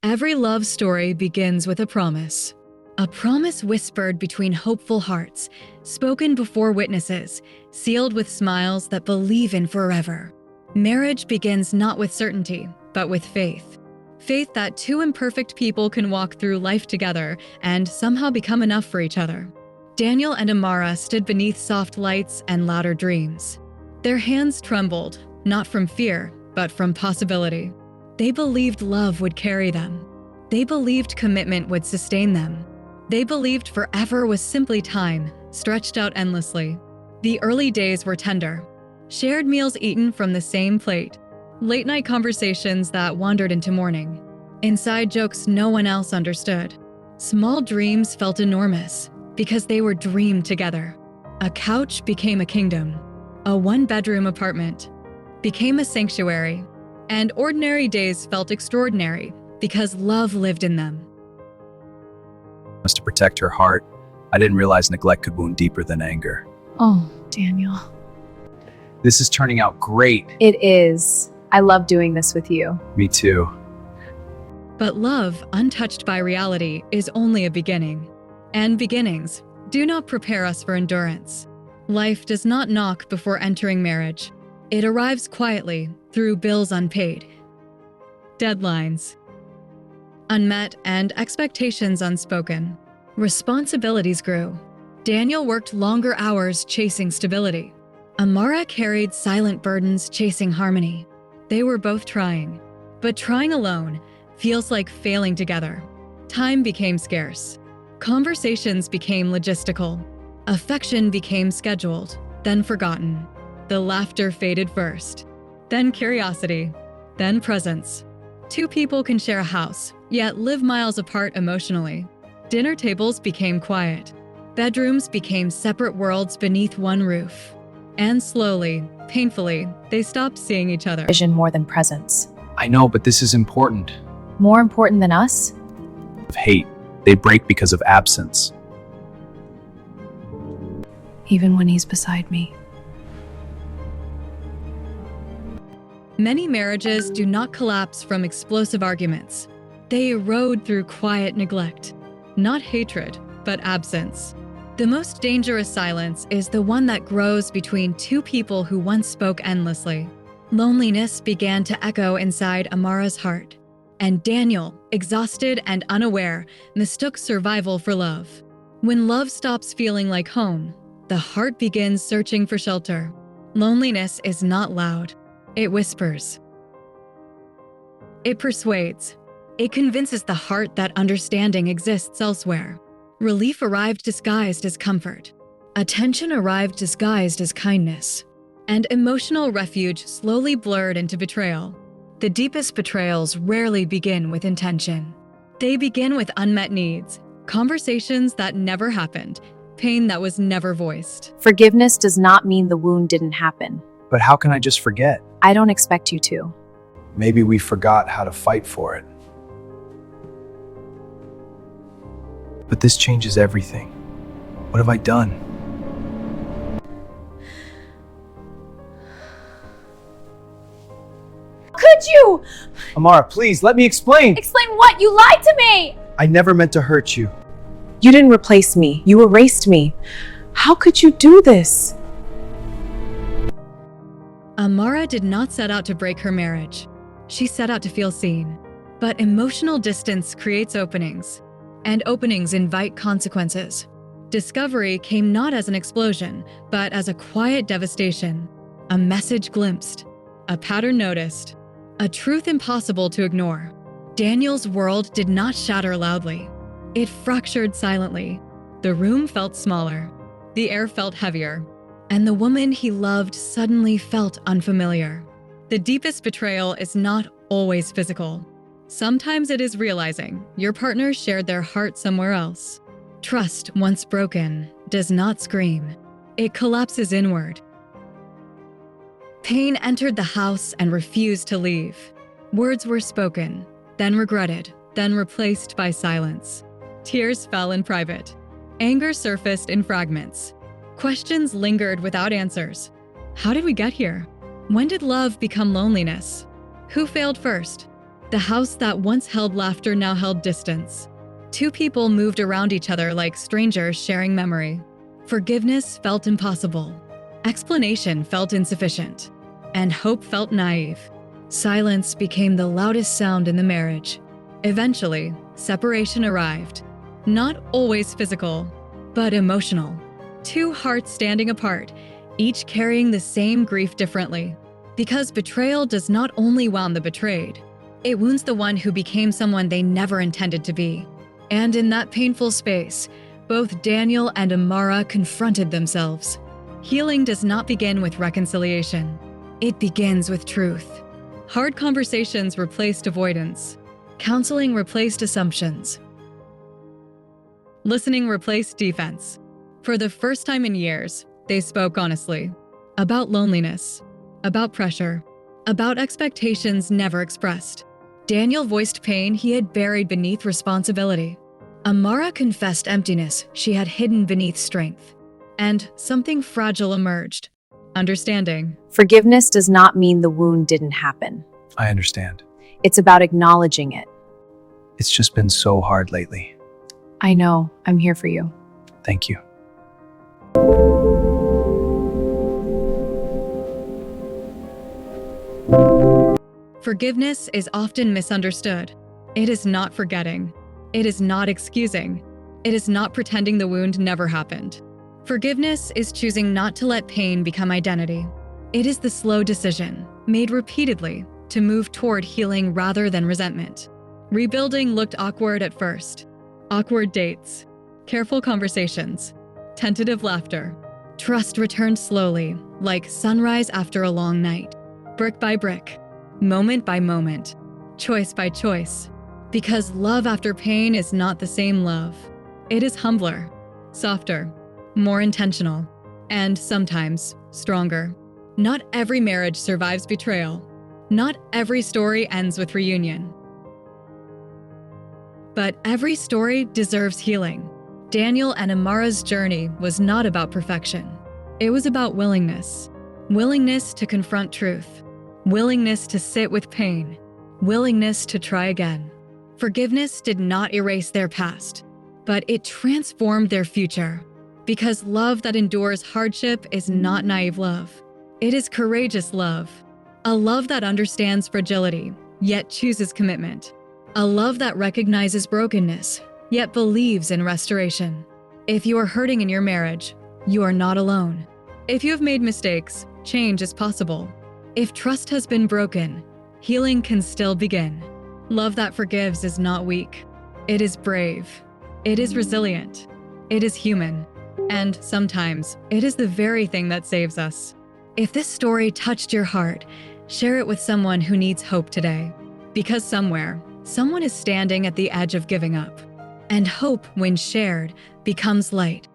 Every love story begins with a promise. A promise whispered between hopeful hearts, spoken before witnesses, sealed with smiles that believe in forever. Marriage begins not with certainty, but with faith. Faith that two imperfect people can walk through life together and somehow become enough for each other. Daniel and Amara stood beneath soft lights and louder dreams. Their hands trembled, not from fear, but from possibility. They believed love would carry them. They believed commitment would sustain them. They believed forever was simply time, stretched out endlessly. The early days were tender. Shared meals eaten from the same plate. Late-night conversations that wandered into morning. Inside jokes no one else understood. Small dreams felt enormous because they were dreamed together. A couch became a kingdom. A one-bedroom apartment became a sanctuary. And ordinary days felt extraordinary because love lived in them. To protect her heart, I didn't realize neglect could wound deeper than anger. Oh, Daniel. This is turning out great. It is. I love doing this with you. Me too. But love, untouched by reality, is only a beginning. And beginnings do not prepare us for endurance. Life does not knock before entering marriage. It arrives quietly through bills unpaid, deadlines unmet, and expectations unspoken. Responsibilities grew. Daniel worked longer hours chasing stability. Amara carried silent burdens chasing harmony. They were both trying, but trying alone feels like failing together. Time became scarce. Conversations became logistical. Affection became scheduled, then forgotten. The laughter faded first, then curiosity, then presence. Two people can share a house, yet live miles apart emotionally. Dinner tables became quiet. Bedrooms became separate worlds beneath one roof. And slowly, painfully, they stopped seeing each other. Vision more than presence. I know, but this is important. More important than us? Of hate, they break because of absence. Even when he's beside me. Many marriages do not collapse from explosive arguments. They erode through quiet neglect. Not hatred, but absence. The most dangerous silence is the one that grows between two people who once spoke endlessly. Loneliness began to echo inside Amara's heart. And Daniel, exhausted and unaware, mistook survival for love. When love stops feeling like home, the heart begins searching for shelter. Loneliness is not loud. It whispers. It persuades. It convinces the heart that understanding exists elsewhere. Relief arrived disguised as comfort. Attention arrived disguised as kindness. And emotional refuge slowly blurred into betrayal. The deepest betrayals rarely begin with intention. They begin with unmet needs, conversations that never happened, pain that was never voiced. Forgiveness does not mean the wound didn't happen. But how can I just forget? I don't expect you to. Maybe we forgot how to fight for it. But this changes everything. What have I done? Could you? Amara, please, let me explain. Explain what? You lied to me! I never meant to hurt you. You didn't replace me. You erased me. How could you do this? Amara did not set out to break her marriage. She set out to feel seen. But emotional distance creates openings. And openings invite consequences. Discovery came not as an explosion, but as a quiet devastation. A message glimpsed. A pattern noticed. A truth impossible to ignore. Daniel's world did not shatter loudly. It fractured silently. The room felt smaller. The air felt heavier. And the woman he loved suddenly felt unfamiliar. The deepest betrayal is not always physical. Sometimes it is realizing your partner shared their heart somewhere else. Trust, once broken, does not scream. It collapses inward. Pain entered the house and refused to leave. Words were spoken, then regretted, then replaced by silence. Tears fell in private. Anger surfaced in fragments. Questions lingered without answers. How did we get here? When did love become loneliness? Who failed first? The house that once held laughter now held distance. Two people moved around each other like strangers sharing memory. Forgiveness felt impossible. Explanation felt insufficient. And hope felt naive. Silence became the loudest sound in the marriage. Eventually, separation arrived. Not always physical, but emotional. Two hearts standing apart, each carrying the same grief differently. Because betrayal does not only wound the betrayed, it wounds the one who became someone they never intended to be. And in that painful space, both Daniel and Amara confronted themselves. Healing does not begin with reconciliation. It begins with truth. Hard conversations replaced avoidance. Counseling replaced assumptions. Listening replaced defense. For the first time in years, they spoke honestly. About loneliness. About pressure. About expectations never expressed. Daniel voiced pain he had buried beneath responsibility. Amara confessed emptiness she had hidden beneath strength. And something fragile emerged. Understanding. Forgiveness does not mean the wound didn't happen. I understand. It's about acknowledging it. It's just been so hard lately. I know, I'm here for you. Thank you. Forgiveness is often misunderstood. It is not forgetting. It is not excusing. It is not pretending the wound never happened. Forgiveness is choosing not to let pain become identity. It is the slow decision, made repeatedly, to move toward healing rather than resentment. Rebuilding looked awkward at first. Awkward dates, careful conversations, tentative laughter. Trust returned slowly, like sunrise after a long night. Brick by brick, moment by moment, choice by choice. Because love after pain is not the same love. It is humbler, softer, more intentional, and sometimes stronger. Not every marriage survives betrayal. Not every story ends with reunion. But every story deserves healing. Daniel and Amara's journey was not about perfection. It was about willingness. Willingness to confront truth. Willingness to sit with pain. Willingness to try again. Forgiveness did not erase their past, but it transformed their future. Because love that endures hardship is not naive love. It is courageous love. A love that understands fragility, yet chooses commitment. A love that recognizes brokenness, yet believes in restoration. If you are hurting in your marriage, you are not alone. If you have made mistakes, change is possible. If trust has been broken, healing can still begin. Love that forgives is not weak. It is brave. It is resilient. It is human. And sometimes, it is the very thing that saves us. If this story touched your heart, share it with someone who needs hope today. Because somewhere, someone is standing at the edge of giving up. And hope, when shared, becomes light.